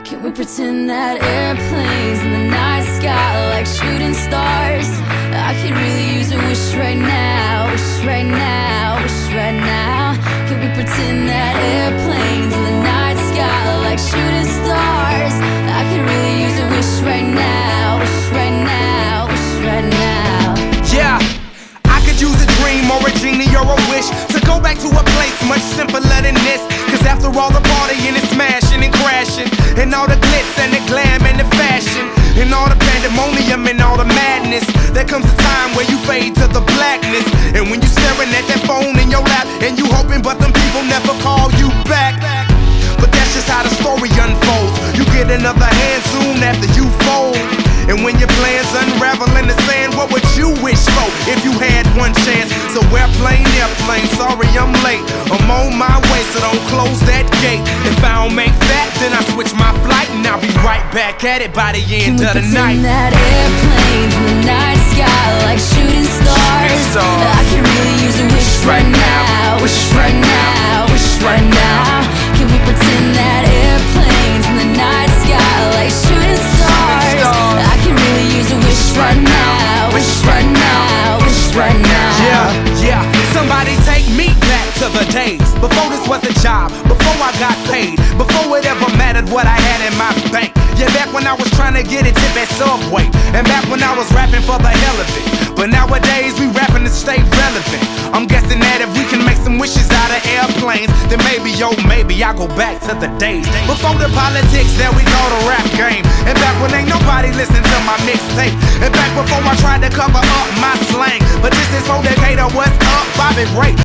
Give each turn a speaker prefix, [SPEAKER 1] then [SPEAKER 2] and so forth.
[SPEAKER 1] Can we pretend that airplanes in the night sky are like shooting stars? I could really use a wish right now, wish right now, wish right now. Can we pretend that airplanes in the night sky are like shooting stars? I could really use a wish right now, wish right now, wish right now.
[SPEAKER 2] Yeah, I could use a dream or a genie or a wish to go back to a place much simpler than this. Cause after all the partying and smashing and crashing, and all the glitz and the glam and the fashion, and all the pandemonium and all the madness, there comes a time where you fade to the blackness. And when you're staring at that phone in your lap, and you hoping but them people never call you back. But that's just how the story unfolds. You get another hand soon after you fold. And when your plans unravel in the sand, what would you wish for if you had one chance? So airplane, sorry I'm late. I'm on my way, so don't close that gate. If I don't make that, then I switch my flight, and I'll be right back at it by the end of the night.
[SPEAKER 1] Can we pretend that airplanes in the night sky are like shooting stars? I can really use a wish right now, wish right now, wish right now. Can we pretend that airplanes in the night sky are like shooting stars? I can really use a wish right now, wish right now, wish right now.
[SPEAKER 2] Yeah, somebody take me back to the days before this was a job, before I got paid, before it ever mattered what I had in my bank. Yeah, back when I was trying to get a tip at Subway, and back when I was rapping for the hell of it. But nowadays we rapping to stay relevant. I'm guessing that if we can make some wishes out of airplanes, then maybe, oh maybe I'll go back to the days before the politics that we call the rap game. And back when ain't nobody listened to my mixtape. And back before I tried to cover up my slang. But this is for Decatur, what's up, Bobby Ray.